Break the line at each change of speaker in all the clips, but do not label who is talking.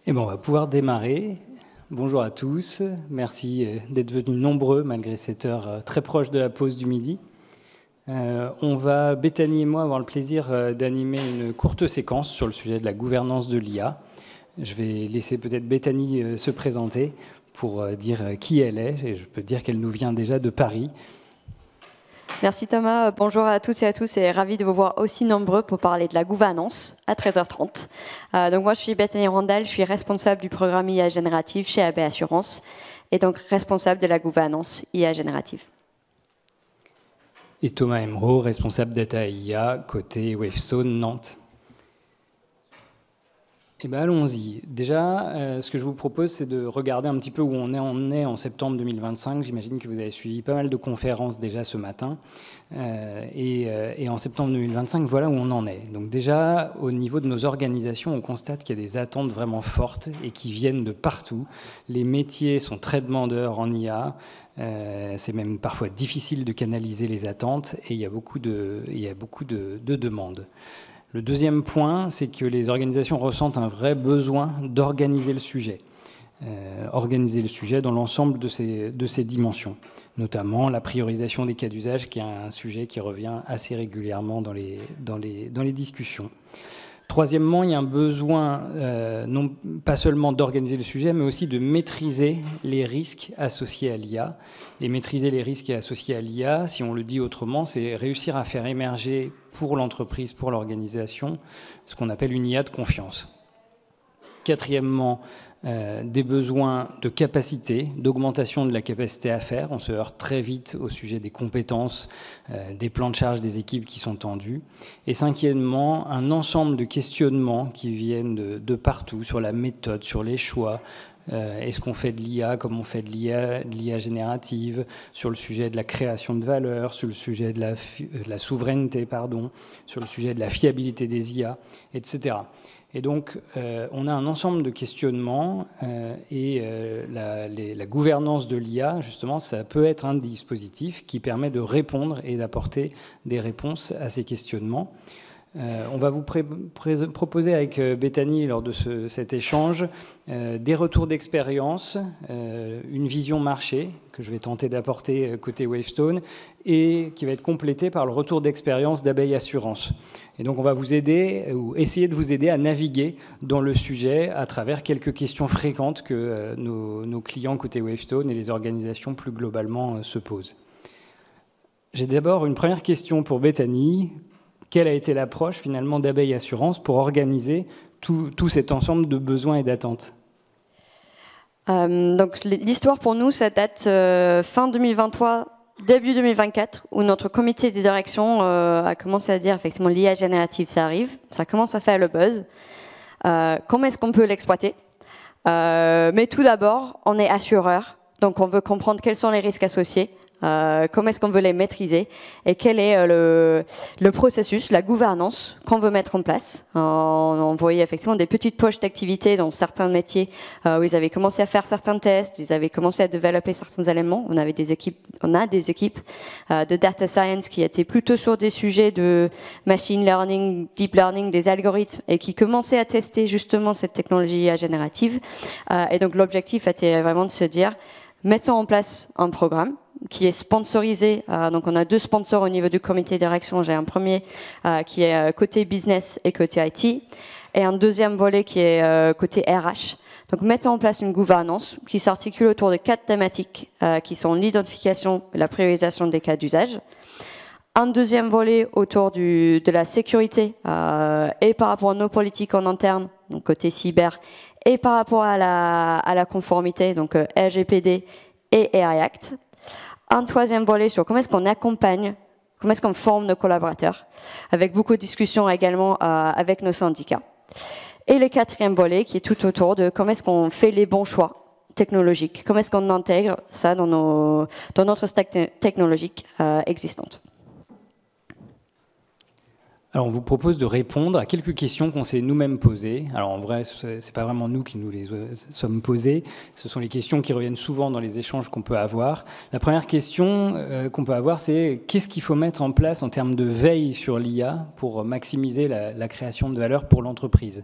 Et bon, on va pouvoir démarrer. Bonjour à tous, merci d'être venus nombreux malgré cette heure très proche de la pause du midi. Béthanie et moi, avoir le plaisir d'animer une courte séquence sur le sujet de la gouvernance de l'IA. Je vais laisser peut-être Béthanie se présenter pour dire qui elle est, et je peux dire qu'elle nous vient déjà de Paris.
Merci Thomas, bonjour à toutes et à tous et ravi de vous voir aussi nombreux pour parler de la gouvernance à 13h30. Donc moi je suis Béthanie Randall, je suis responsable du programme IA générative chez AB Assurance et donc responsable de la gouvernance IA générative.
Et Thomas Emeraud, responsable data IA côté Wavestone Nantes. Eh bien, allons-y. Déjà, ce que je vous propose, c'est de regarder un petit peu où on est en septembre 2025. J'imagine que vous avez suivi pas mal de conférences déjà ce matin. Et en septembre 2025, voilà où on en est. Donc déjà, au niveau de nos organisations, on constate qu'il y a des attentes vraiment fortes et qui viennent de partout. Les métiers sont très demandeurs en IA. C'est même parfois difficile de canaliser les attentes et il y a beaucoup de demandes. Le deuxième point, c'est que les organisations ressentent un vrai besoin d'organiser le sujet. Organiser le sujet dans l'ensemble de ces dimensions, notamment la priorisation des cas d'usage, qui est un sujet qui revient assez régulièrement dans les discussions. Troisièmement, il y a un besoin, non pas seulement d'organiser le sujet, mais aussi de maîtriser les risques associés à l'IA. Et maîtriser les risques associés à l'IA, si on le dit autrement, c'est réussir à faire émerger pour l'entreprise, pour l'organisation, ce qu'on appelle une IA de confiance. Quatrièmement, des besoins de capacité, d'augmentation de la capacité à faire. On se heurte très vite au sujet des compétences, des plans de charge des équipes qui sont tendus. Et cinquièmement, un ensemble de questionnements qui viennent de partout, sur la méthode, sur les choix. Est-ce qu'on fait de l'IA comme on fait de l'IA générative, sur le sujet de la création de valeur, sur le sujet de la souveraineté, sur le sujet de la fiabilité des IA, etc. Et donc, on a un ensemble de questionnements et la gouvernance de l'IA, justement, ça peut être un dispositif qui permet de répondre et d'apporter des réponses à ces questionnements. On va vous proposer avec Béthanie, lors de cet échange, des retours d'expérience, une vision marché que je vais tenter d'apporter côté Wavestone et qui va être complétée par le retour d'expérience d'Abeille Assurance. Et donc on va vous aider, ou essayer de vous aider à naviguer dans le sujet à travers quelques questions fréquentes que nos clients côté Wavestone et les organisations plus globalement se posent. J'ai d'abord une première question pour Béthanie. Quelle a été l'approche finalement d'Abeille Assurance pour organiser tout cet ensemble de besoins et d'attentes?
Donc l'histoire pour nous, ça date fin 2023, début 2024, où notre comité de direction a commencé à dire effectivement l'IA générative, ça arrive, ça commence à faire le buzz. Comment est-ce qu'on peut l'exploiter? Mais tout d'abord, on est assureur, donc on veut comprendre quels sont les risques associés. Comment est-ce qu'on veut les maîtriser et quel est le processus, la gouvernance qu'on veut mettre en place. On voyait effectivement des petites poches d'activité dans certains métiers où ils avaient commencé à faire certains tests, ils avaient commencé à développer certains éléments. On a des équipes de data science qui étaient plutôt sur des sujets de machine learning, deep learning, des algorithmes et qui commençaient à tester justement cette technologie générative. Et donc l'objectif était vraiment de se dire, mettons en place un programme qui est sponsorisé. Donc on a deux sponsors au niveau du comité de direction. J'ai un premier qui est côté business et côté IT, et un deuxième volet qui est côté RH. Donc mettons en place une gouvernance qui s'articule autour de 4 thématiques qui sont l'identification et la priorisation des cas d'usage. Un deuxième volet autour de la sécurité et par rapport à nos politiques en interne, donc côté cyber, et par rapport à la conformité, donc RGPD et AI Act. Un troisième volet sur comment est-ce qu'on accompagne, comment est-ce qu'on forme nos collaborateurs, avec beaucoup de discussions également avec nos syndicats. Et le quatrième volet qui est tout autour de comment est-ce qu'on fait les bons choix technologiques, comment est-ce qu'on intègre ça dans notre stack technologique existante.
Alors, on vous propose de répondre à quelques questions qu'on s'est nous-mêmes posées. Alors, en vrai, c'est pas vraiment nous qui nous les sommes posées. Ce sont les questions qui reviennent souvent dans les échanges qu'on peut avoir. La première question qu'on peut avoir, c'est qu'est-ce qu'il faut mettre en place en termes de veille sur l'IA pour maximiser la création de valeur pour l'entreprise?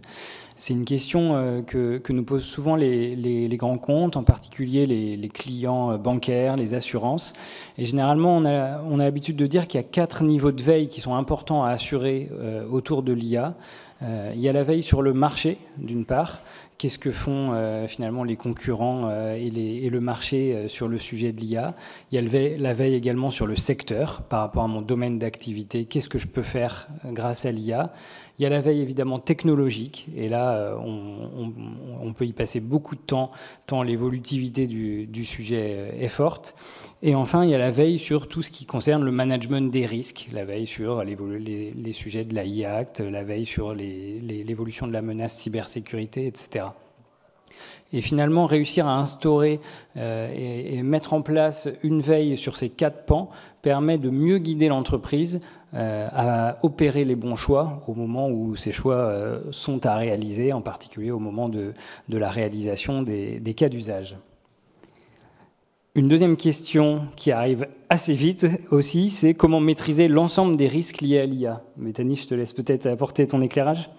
C'est une question que nous posent souvent les grands comptes, en particulier les clients bancaires, les assurances. Et généralement, on a l'habitude de dire qu'il y a 4 niveaux de veille qui sont importants à assurer autour de l'IA. Il y a la veille sur le marché, d'une part. Qu'est-ce que font finalement les concurrents et le marché sur le sujet de l'IA? Il y a la veille également sur le secteur, par rapport à mon domaine d'activité. Qu'est-ce que je peux faire grâce à l'IA? Il y a la veille évidemment technologique, et là on peut y passer beaucoup de temps, tant l'évolutivité du sujet est forte. Et enfin, il y a la veille sur tout ce qui concerne le management des risques, la veille sur les sujets de l'AI Act, la veille sur l'évolution de la menace cybersécurité, etc. Et finalement, réussir à instaurer et mettre en place une veille sur ces 4 pans permet de mieux guider l'entreprise à opérer les bons choix au moment où ces choix sont à réaliser, en particulier au moment de la réalisation des cas d'usage. Une deuxième question qui arrive assez vite aussi, c'est comment maîtriser l'ensemble des risques liés à l'IA. Bethany, je te laisse peut-être apporter ton éclairage.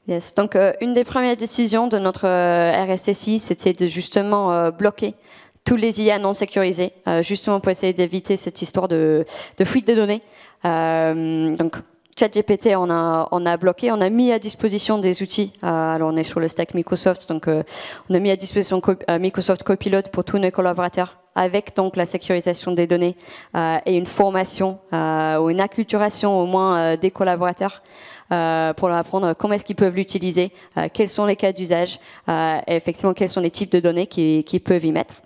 Yes. Donc, une des premières décisions de notre RSSI, c'était de justement bloquer tous les IA non sécurisés, justement pour essayer d'éviter cette histoire de fuite de données. Donc, ChatGPT, on a bloqué, on a mis à disposition des outils. Alors, on est sur le stack Microsoft, donc on a mis à disposition Microsoft Copilot pour tous nos collaborateurs, avec donc la sécurisation des données et une formation ou une acculturation au moins des collaborateurs pour leur apprendre comment est-ce qu'ils peuvent l'utiliser, quels sont les cas d'usage, et effectivement quels sont les types de données qu'ils peuvent y mettre.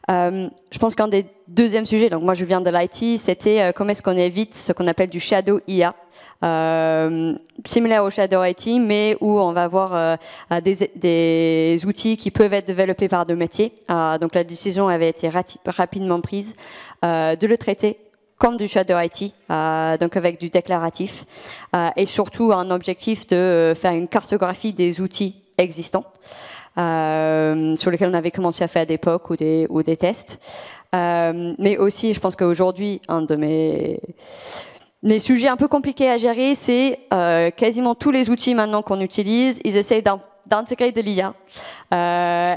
Je pense qu'un des deuxièmes sujets, donc moi je viens de l'IT, c'était comment est-ce qu'on évite ce qu'on appelle du shadow IA, similaire au shadow IT, mais où on va avoir des outils qui peuvent être développés par deux métiers. Donc la décision avait été rapidement prise de le traiter comme du shadow IT, donc avec du déclaratif, et surtout un objectif de faire une cartographie des outils existants. Sur lesquels on avait commencé à faire des POC ou des tests. Mais aussi, je pense qu'aujourd'hui, un de mes sujets un peu compliqués à gérer, c'est quasiment tous les outils maintenant qu'on utilise, ils essayent d'intégrer de l'IA.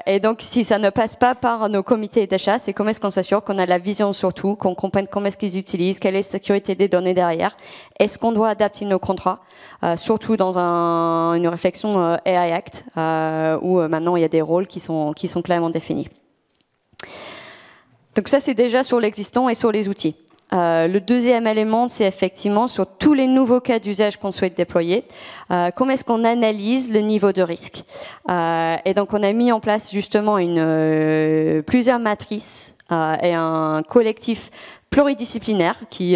Et donc, si ça ne passe pas par nos comités d'achat, c'est comment est-ce qu'on s'assure qu'on a la vision sur tout, qu'on comprenne comment est-ce qu'ils utilisent, quelle est la sécurité des données derrière. Est-ce qu'on doit adapter nos contrats, surtout dans une réflexion AI Act, où maintenant il y a des rôles qui sont clairement définis. Donc ça, c'est déjà sur l'existant et sur les outils. Le deuxième élément, c'est effectivement sur tous les nouveaux cas d'usage qu'on souhaite déployer, comment est-ce qu'on analyse le niveau de risque. Et donc, on a mis en place justement plusieurs matrices et un collectif pluridisciplinaire qui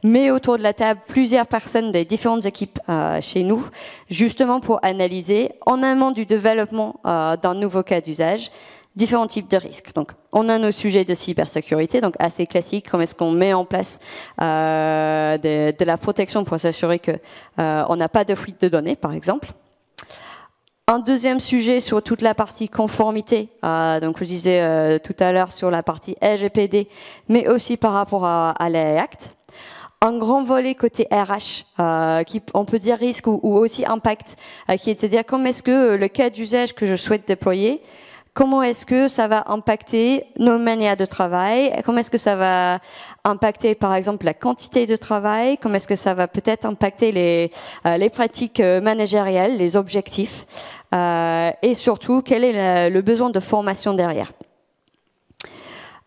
met autour de la table plusieurs personnes des différentes équipes chez nous, justement pour analyser en amont du développement d'un nouveau cas d'usage différents types de risques. Donc, on a nos sujets de cybersécurité, donc assez classiques, comment est-ce qu'on met en place de la protection pour s'assurer que on n'a pas de fuite de données, par exemple. Un deuxième sujet sur toute la partie conformité, donc je disais tout à l'heure sur la partie RGPD, mais aussi par rapport à l'AI Act. Un grand volet côté RH, qui on peut dire risque ou aussi impact, qui est de dire comment est-ce que le cas d'usage que je souhaite déployer, comment est-ce que ça va impacter nos manières de travail? Comment est-ce que ça va impacter, par exemple, la quantité de travail? Comment est-ce que ça va peut-être impacter les pratiques managériales, les objectifs? Et surtout, quel est le besoin de formation derrière?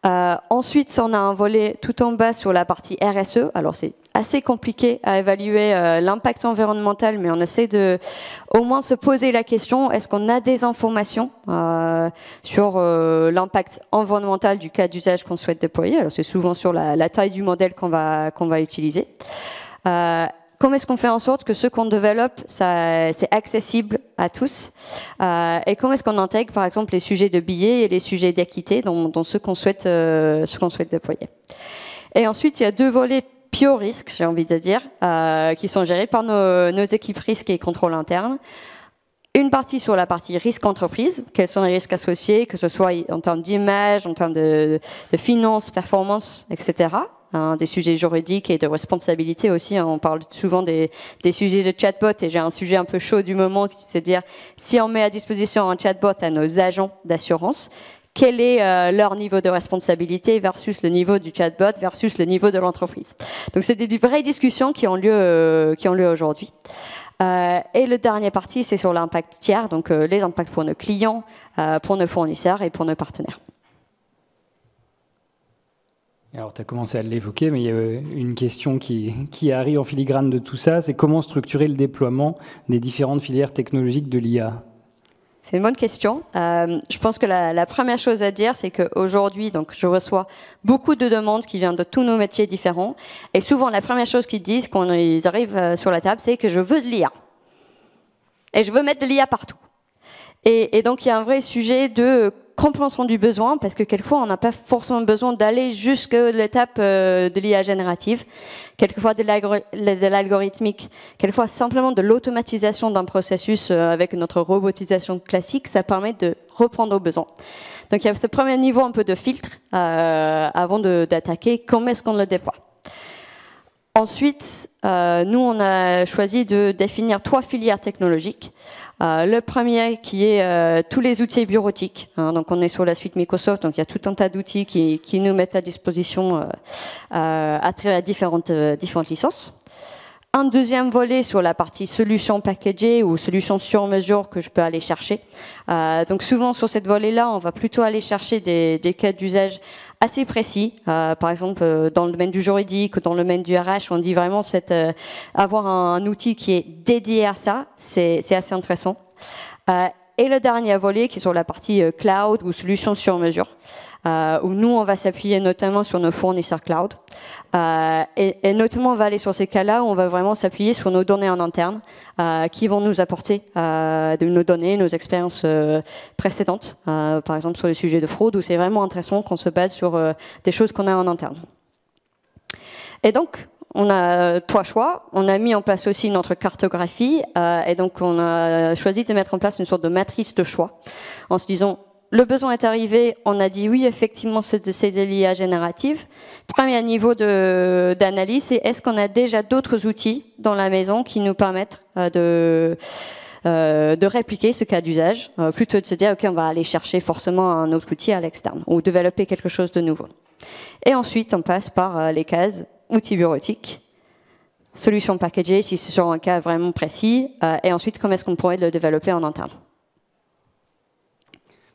Ensuite, on a un volet tout en bas sur la partie RSE. Alors, c'est assez compliqué à évaluer l'impact environnemental, mais on essaie de au moins se poser la question, est-ce qu'on a des informations sur l'impact environnemental du cas d'usage qu'on souhaite déployer? Alors, c'est souvent sur la taille du modèle qu'on va utiliser. Comment est-ce qu'on fait en sorte que ce qu'on développe, c'est accessible à tous, et comment est-ce qu'on intègre, par exemple, les sujets de billets et les sujets d'équité dans ce qu'on souhaite déployer. Et ensuite, il y a deux volets pure risque, j'ai envie de dire, qui sont gérés par nos équipes risque et contrôle interne. Une partie sur la partie risque entreprise, quels sont les risques associés, que ce soit en termes d'image, en termes de finances, performance, etc. Des sujets juridiques et de responsabilité aussi. On parle souvent des sujets de chatbot et j'ai un sujet un peu chaud du moment, c'est de dire si on met à disposition un chatbot à nos agents d'assurance, quel est leur niveau de responsabilité versus le niveau du chatbot versus le niveau de l'entreprise. Donc c'est des vraies discussions qui ont lieu aujourd'hui. Et le dernier partie, c'est sur l'impact tiers, donc les impacts pour nos clients, pour nos fournisseurs et pour nos partenaires.
Alors, tu as commencé à l'évoquer, mais il y a une question qui arrive en filigrane de tout ça, c'est comment structurer le déploiement des différentes filières technologiques de l'IA?
C'est une bonne question. Je pense que la première chose à dire, c'est qu'aujourd'hui, donc, je reçois beaucoup de demandes qui viennent de tous nos métiers différents. Et souvent, la première chose qu'ils disent quand ils arrivent sur la table, c'est que je veux de l'IA. Et je veux mettre de l'IA partout. Et donc, il y a un vrai sujet de compréhension du besoin, parce que quelquefois, on n'a pas forcément besoin d'aller jusqu'à l'étape de l'IA générative, quelquefois de l'algorithmique, quelquefois simplement de l'automatisation d'un processus avec notre robotisation classique, ça permet de reprendre aux besoins. Donc, il y a ce premier niveau un peu de filtre avant d'attaquer comment est-ce qu'on le déploie. Ensuite, nous, on a choisi de définir 3 filières technologiques. Le premier qui est tous les outils bureautiques. Donc, on est sur la suite Microsoft, donc il y a tout un tas d'outils qui nous mettent à disposition à travers différentes licences. Un deuxième volet sur la partie solutions packagées ou solutions sur mesure que je peux aller chercher. Donc, souvent, sur cette volet-là, on va plutôt aller chercher des cas d'usage assez précis. Par exemple, dans le domaine du juridique ou dans le domaine du RH, on dit vraiment avoir un outil qui est dédié à ça, c'est assez intéressant. Et le dernier volet qui est sur la partie cloud ou solutions sur mesure, où nous, on va s'appuyer notamment sur nos fournisseurs cloud. Et notamment, on va aller sur ces cas-là où on va vraiment s'appuyer sur nos données en interne qui vont nous apporter de nos données, nos expériences précédentes, par exemple sur le sujet de fraude, où c'est vraiment intéressant qu'on se base sur des choses qu'on a en interne. Et donc, on a 3 choix. On a mis en place aussi notre cartographie et donc on a choisi de mettre en place une sorte de matrice de choix en se disant le besoin est arrivé, on a dit oui, effectivement, c'est de l'IA générative. Premier niveau d'analyse, c'est est-ce qu'on a déjà d'autres outils dans la maison qui nous permettent de répliquer ce cas d'usage, plutôt de se dire, OK, on va aller chercher forcément un autre outil à l'externe ou développer quelque chose de nouveau. Et ensuite, on passe par les cases outils bureautiques, solutions packagées, si c'est sur un cas vraiment précis, et ensuite, comment est-ce qu'on pourrait le développer en interne.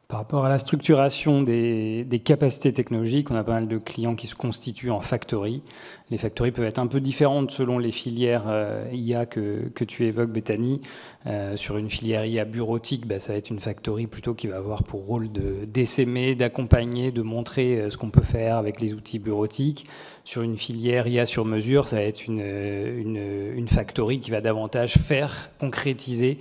Par rapport à la structuration des capacités technologiques, on a pas mal de clients qui se constituent en factory. Les factories peuvent être un peu différentes selon les filières IA que tu évoques, Bethany. Sur une filière IA bureautique, ça va être une factory plutôt qui va avoir pour rôle d'essaimer, d'accompagner, de montrer ce qu'on peut faire avec les outils bureautiques. Sur une filière IA sur mesure, ça va être une factory qui va davantage faire, concrétiser,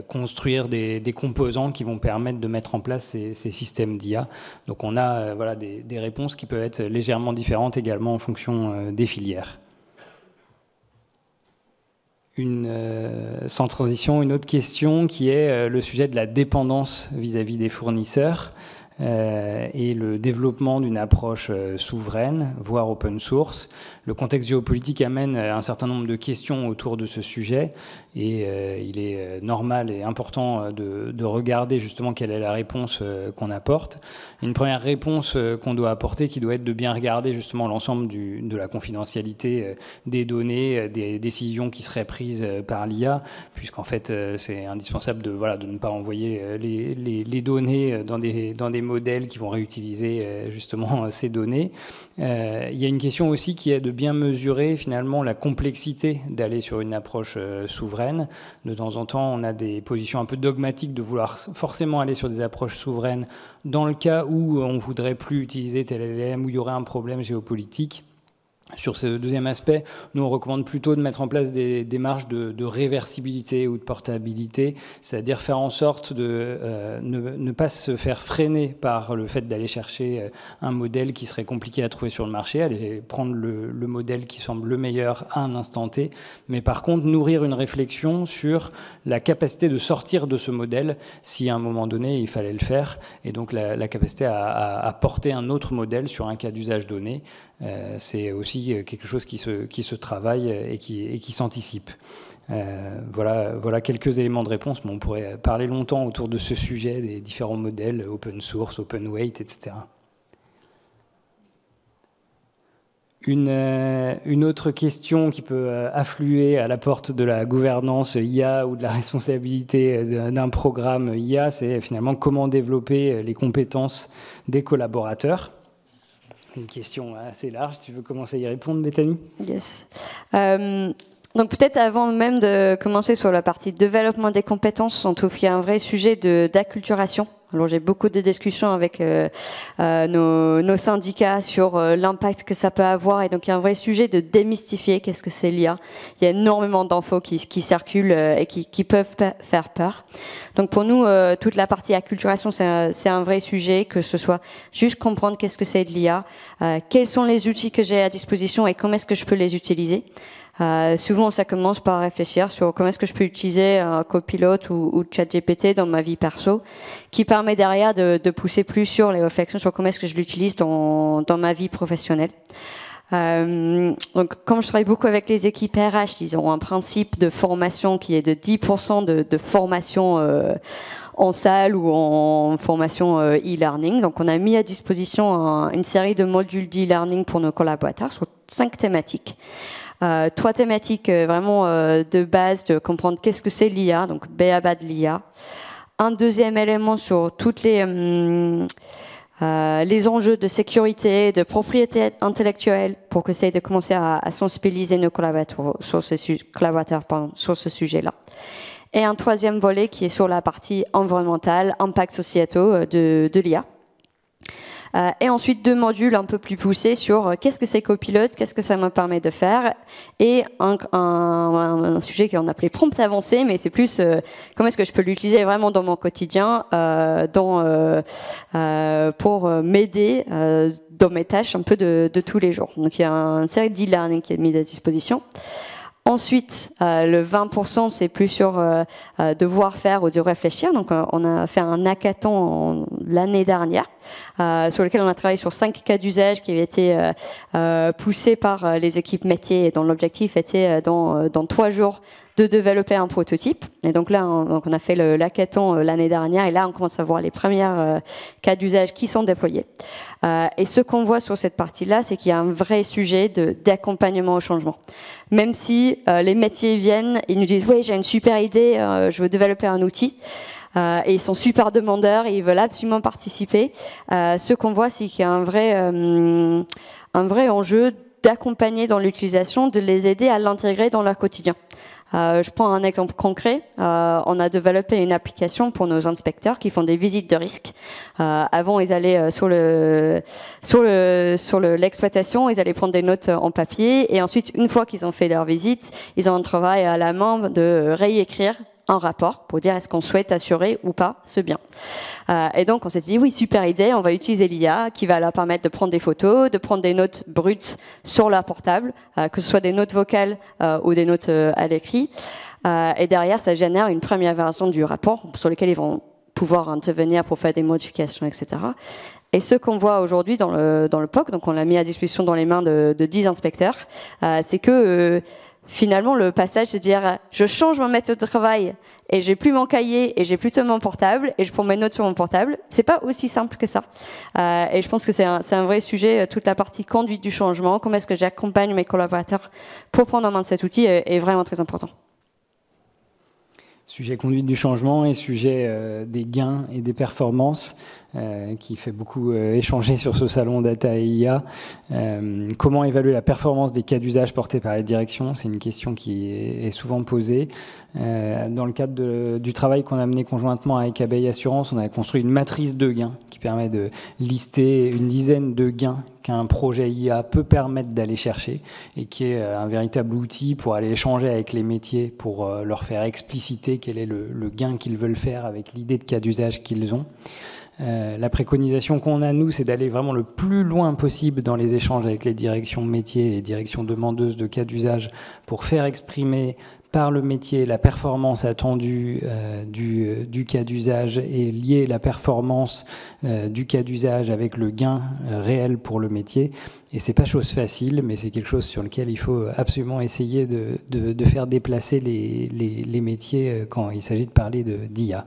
construire des composants qui vont permettre de mettre en place ces systèmes d'IA. Donc on a des réponses qui peuvent être légèrement différentes également en fonction des filières. Sans transition, une autre question qui est le sujet de la dépendance vis-à-vis des fournisseurs. Et le développement d'une approche souveraine, voire open source. Le contexte géopolitique amène un certain nombre de questions autour de ce sujet et il est normal et important de regarder justement quelle est la réponse qu'on apporte. Une première réponse qu'on doit apporter qui doit être de bien regarder justement l'ensemble de la confidentialité des données, des décisions qui seraient prises par l'IA, puisqu'en fait c'est indispensable de ne pas envoyer les données dans des modèles qui vont réutiliser justement ces données. Il y a une question aussi qui est de bien mesurer finalement la complexité d'aller sur une approche souveraine. De temps en temps, on a des positions un peu dogmatiques de vouloir forcément aller sur des approches souveraines dans le cas où on ne voudrait plus utiliser tel LLM, où il y aurait un problème géopolitique. Sur ce deuxième aspect, nous on recommande plutôt de mettre en place des démarches de réversibilité ou de portabilité, c'est-à-dire faire en sorte de ne pas se faire freiner par le fait d'aller chercher un modèle qui serait compliqué à trouver sur le marché, aller prendre le modèle qui semble le meilleur à un instant T, mais par contre nourrir une réflexion sur la capacité de sortir de ce modèle si à un moment donné il fallait le faire, et donc la capacité à porter un autre modèle sur un cas d'usage donné. C'est aussi quelque chose qui se travaille et qui s'anticipe. Voilà quelques éléments de réponse, mais on pourrait parler longtemps autour de ce sujet, des différents modèles, open source, open weight, etc. Une autre question qui peut affluer à la porte de la gouvernance IA ou de la responsabilité d'un programme IA, c'est finalement comment développer les compétences des collaborateurs. Une question assez large. Tu veux commencer à y répondre, Bethany?
Yes. Donc peut-être avant même de commencer sur la partie développement des compétences, on trouve qu'il y a un vrai sujet d'acculturation. Alors j'ai beaucoup de discussions avec nos syndicats sur l'impact que ça peut avoir, et donc il y a un vrai sujet de démystifier qu'est-ce que c'est l'IA. Il y a énormément d'infos qui circulent et qui peuvent faire peur. Donc pour nous, toute la partie acculturation, c'est un vrai sujet, que ce soit juste comprendre qu'est-ce que c'est de l'IA, quels sont les outils que j'ai à disposition et comment est-ce que je peux les utiliser. Souvent, ça commence par réfléchir sur comment est-ce que je peux utiliser un copilote ou ChatGPT dans ma vie perso, qui permet derrière de pousser plus sur les réflexions sur comment est-ce que je l'utilise dans ma vie professionnelle. Donc, comme je travaille beaucoup avec les équipes RH, ils ont un principe de formation qui est de 10% de formation en salle ou en formation e-learning. Donc, on a mis à disposition une série de modules d'e-learning pour nos collaborateurs sur 5 thématiques. 3 thématiques vraiment de base, de comprendre qu'est-ce que c'est l'IA, donc b.a.-ba de l'IA. Un deuxième élément sur toutes les enjeux de sécurité, de propriété intellectuelle, pour que ça ait de commencer à sensibiliser nos collaborateurs sur ce sujet-là. Et un troisième volet qui est sur la partie environnementale, impacts sociétaux de l'IA. Et ensuite 2 modules un peu plus poussés sur qu'est-ce que c'est Copilot, qu'est-ce que ça me permet de faire, et un sujet qu'on appelait prompt avancé, mais c'est plus comment est-ce que je peux l'utiliser vraiment dans mon quotidien, pour m'aider dans mes tâches un peu de tous les jours. Donc il y a une série d'e-learning qui est mise à disposition. Ensuite, le 20%, c'est plus sur devoir faire ou de réfléchir. Donc, on a fait un hackathon l'année dernière, sur lequel on a travaillé sur 5 cas d'usage qui avaient été poussés par les équipes métiers, et dont l'objectif était dans 3 jours de développer un prototype. Et donc là, on a fait le hackathon l'année dernière, et là, on commence à voir les premiers cas d'usage qui sont déployés. Et ce qu'on voit sur cette partie-là, c'est qu'il y a un vrai sujet d'accompagnement au changement. Même si les métiers viennent, ils nous disent « Oui, j'ai une super idée, je veux développer un outil ». Et ils sont super demandeurs et ils veulent absolument participer. Ce qu'on voit, c'est qu'il y a un vrai enjeu d'accompagner dans l'utilisation, de les aider à l'intégrer dans leur quotidien. Je prends un exemple concret. On a développé une application pour nos inspecteurs qui font des visites de risque. Avant, ils allaient sur l'exploitation, ils allaient prendre des notes en papier, et ensuite, une fois qu'ils ont fait leur visite, ils ont un travail à la main de réécrire un rapport pour dire est-ce qu'on souhaite assurer ou pas ce bien. Et donc on s'est dit oui, super idée, on va utiliser l'IA qui va leur permettre de prendre des photos, de prendre des notes brutes sur leur portable, que ce soit des notes vocales ou des notes à l'écrit. Et derrière, ça génère une première version du rapport sur lequel ils vont pouvoir intervenir pour faire des modifications, etc. Et ce qu'on voit aujourd'hui dans le POC, donc on l'a mis à disposition dans les mains de 10 inspecteurs, c'est que finalement, le passage, c'est de dire je change ma méthode de travail et j'ai plus mon cahier et j'ai plutôt mon portable et je prends mes notes sur mon portable. C'est pas aussi simple que ça. Et je pense que c'est un vrai sujet, toute la partie conduite du changement. Comment est-ce que j'accompagne mes collaborateurs pour prendre en main cet outil est vraiment très important.
Sujet conduite du changement et sujet des gains et des performances. qui fait beaucoup échanger sur ce salon Data et IA. Comment évaluer la performance des cas d'usage portés par les directions? C'est une question qui est souvent posée. Dans le cadre du travail qu'on a mené conjointement avec Abeille Assurance, on a construit une matrice de gains qui permet de lister une dizaine de gains qu'un projet IA peut permettre d'aller chercher et qui est un véritable outil pour aller échanger avec les métiers, pour leur faire expliciter quel est le gain qu'ils veulent faire avec l'idée de cas d'usage qu'ils ont. La préconisation qu'on a, nous, c'est d'aller vraiment le plus loin possible dans les échanges avec les directions métiers et les directions demandeuses de cas d'usage pour faire exprimer par le métier la performance attendue du cas d'usage et lier la performance du cas d'usage avec le gain réel pour le métier. Et c'est pas chose facile, mais c'est quelque chose sur lequel il faut absolument essayer de faire déplacer les métiers quand il s'agit de parler d'IA.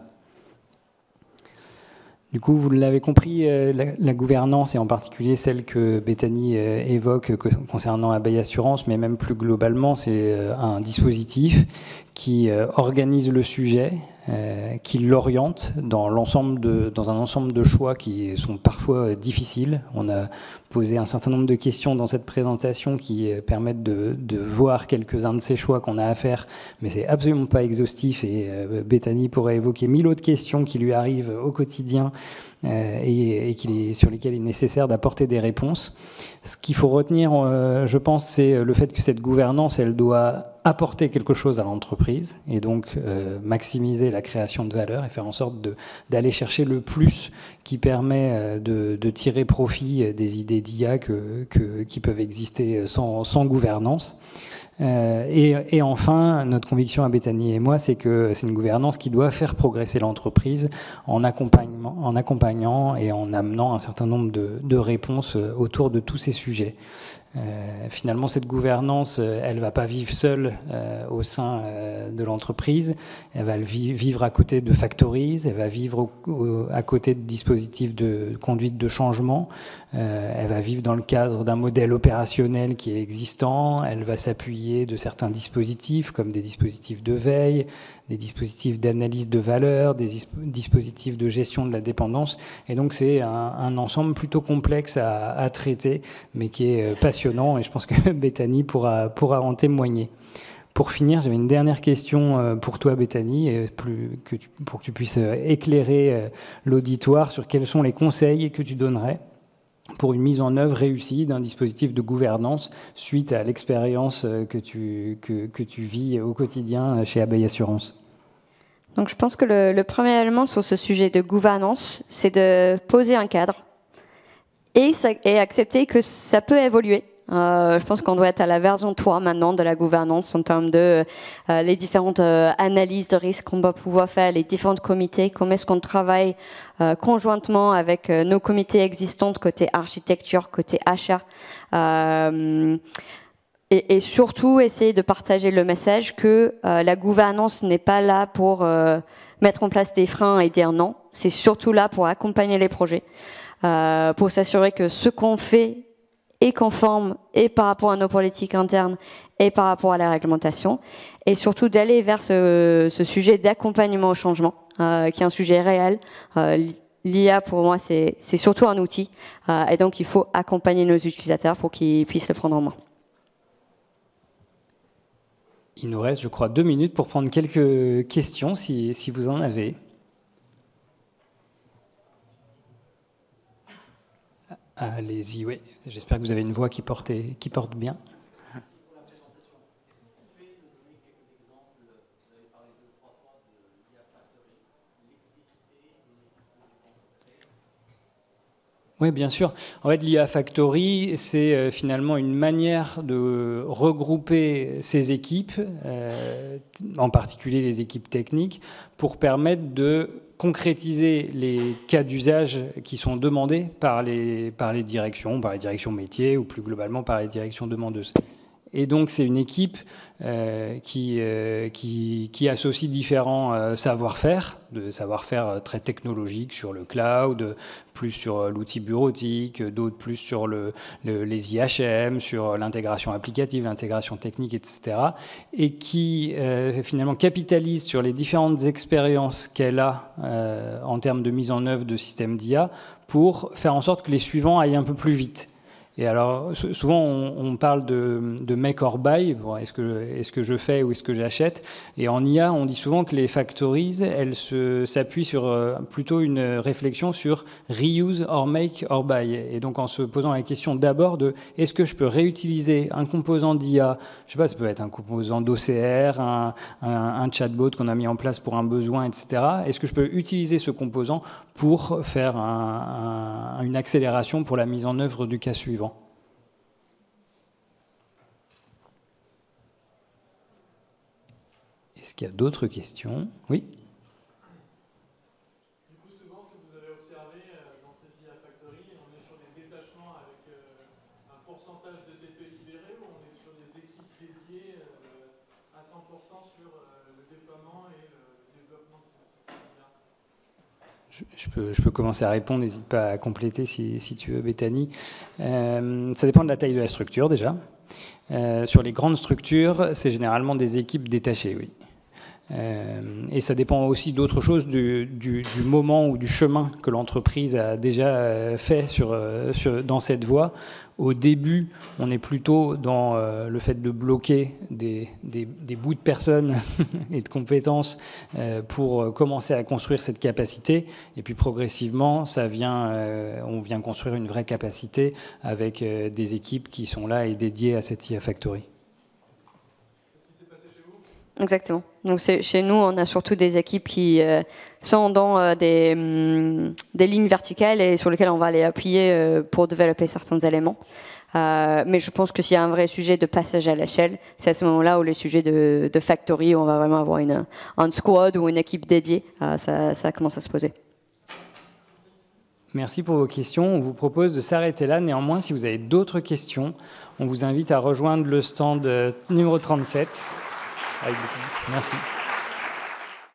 Du coup, vous l'avez compris, la gouvernance, et en particulier celle que Bethany évoque concernant Abeille Assurance, mais même plus globalement, c'est un dispositif qui organise le sujet, qui l'oriente dans un ensemble de choix qui sont parfois difficiles. On a posé un certain nombre de questions dans cette présentation qui permettent de voir quelques-uns de ces choix qu'on a à faire, mais c'est absolument pas exhaustif, et Bethany pourrait évoquer 1000 autres questions qui lui arrivent au quotidien et sur lesquelles il est nécessaire d'apporter des réponses. Ce qu'il faut retenir, je pense, c'est le fait que cette gouvernance, elle doit apporter quelque chose à l'entreprise et donc maximiser la création de valeur et faire en sorte d'aller chercher le plus qui permet de tirer profit des idées d'IA qui peuvent exister sans gouvernance. Et enfin, notre conviction à Bethany et moi, c'est que c'est une gouvernance qui doit faire progresser l'entreprise en accompagnant et en amenant un certain nombre de réponses autour de tous ces sujets. Finalement, cette gouvernance, elle ne va pas vivre seule au sein de l'entreprise. Elle va vivre à côté de factories, elle va vivre à côté de dispositifs de conduite de changement. Elle va vivre dans le cadre d'un modèle opérationnel qui est existant. Elle va s'appuyer de certains dispositifs, comme des dispositifs de veille, des dispositifs d'analyse de valeur, des dispositifs de gestion de la dépendance. Et donc, c'est un ensemble plutôt complexe à traiter, mais qui est passionnant. Et je pense que Bethany pourra en témoigner. Pour finir, j'avais une dernière question pour toi, Bethany, pour que tu puisses éclairer l'auditoire sur quels sont les conseils que tu donnerais pour une mise en œuvre réussie d'un dispositif de gouvernance suite à l'expérience que tu vis au quotidien chez Abeille Assurance.
Donc je pense que le premier élément sur ce sujet de gouvernance, c'est de poser un cadre et accepter que ça peut évoluer. Je pense qu'on doit être à la version 3 maintenant de la gouvernance en termes de les différentes analyses de risques qu'on va pouvoir faire, les différents comités, comment est-ce qu'on travaille conjointement avec nos comités existants côté architecture, côté achat, et surtout essayer de partager le message que la gouvernance n'est pas là pour mettre en place des freins et dire non, c'est surtout là pour accompagner les projets, pour s'assurer que ce qu'on fait est conforme et par rapport à nos politiques internes et par rapport à la réglementation, et surtout d'aller vers ce sujet d'accompagnement au changement, qui est un sujet réel. L'IA, pour moi, c'est surtout un outil, et donc il faut accompagner nos utilisateurs pour qu'ils puissent le prendre en main.
Il nous reste, je crois, 2 minutes pour prendre quelques questions, si vous en avez. Allez-y, oui. J'espère que vous avez une voix qui porte bien. Oui, bien sûr. En fait, l'IA Factory, c'est finalement une manière de regrouper ces équipes, en particulier les équipes techniques, pour permettre de concrétiser les cas d'usage qui sont demandés par les directions métiers ou plus globalement par les directions demandeuses. Et donc, c'est une équipe qui associe différents savoir-faire, de savoir-faire très technologiques sur le cloud, plus sur l'outil bureautique, d'autres plus sur les IHM, sur l'intégration applicative, l'intégration technique, etc. Et qui finalement capitalise sur les différentes expériences qu'elle a en termes de mise en œuvre de systèmes d'IA pour faire en sorte que les suivants aillent un peu plus vite. Et alors, souvent, on parle de make or buy. Bon, est-ce que je fais ou est-ce que j'achète? Et en IA, on dit souvent que les factories, elles s'appuient sur plutôt une réflexion sur reuse or make or buy. Et donc, en se posant la question d'abord de est-ce que je peux réutiliser un composant d'IA? Je sais pas, ça peut être un composant d'OCR, un chatbot qu'on a mis en place pour un besoin, etc. Est-ce que je peux utiliser ce composant pour faire une accélération pour la mise en œuvre du cas suivant? Est-ce qu'il y a d'autres questions? Oui.
Du coup, souvent, ce que vous avez observé dans ces IA Factory, on est sur des détachements avec un pourcentage de TP libéré ou on est sur des équipes dédiées à 100% sur le déploiement et le développement de ces systèmes IA?
Je peux commencer à répondre, n'hésite pas à compléter si tu veux, Bethany. Ça dépend de la taille de la structure déjà. Sur les grandes structures, c'est généralement des équipes détachées, oui. Et ça dépend aussi d'autres choses, du moment ou du chemin que l'entreprise a déjà fait dans cette voie. Au début, on est plutôt dans le fait de bloquer des bouts de personnes et de compétences pour commencer à construire cette capacité. Et puis progressivement, on vient construire une vraie capacité avec des équipes qui sont là et dédiées à cette IA Factory.
Exactement. Donc chez nous, on a surtout des équipes qui sont dans des lignes verticales et sur lesquelles on va les appuyer pour développer certains éléments. Mais je pense que s'il y a un vrai sujet de passage à l'échelle, c'est à ce moment-là où les sujets de factory, on va vraiment avoir un squad ou une équipe dédiée. Ça commence à se poser.
Merci pour vos questions. On vous propose de s'arrêter là. Néanmoins, si vous avez d'autres questions, on vous invite à rejoindre le stand numéro 37. Merci.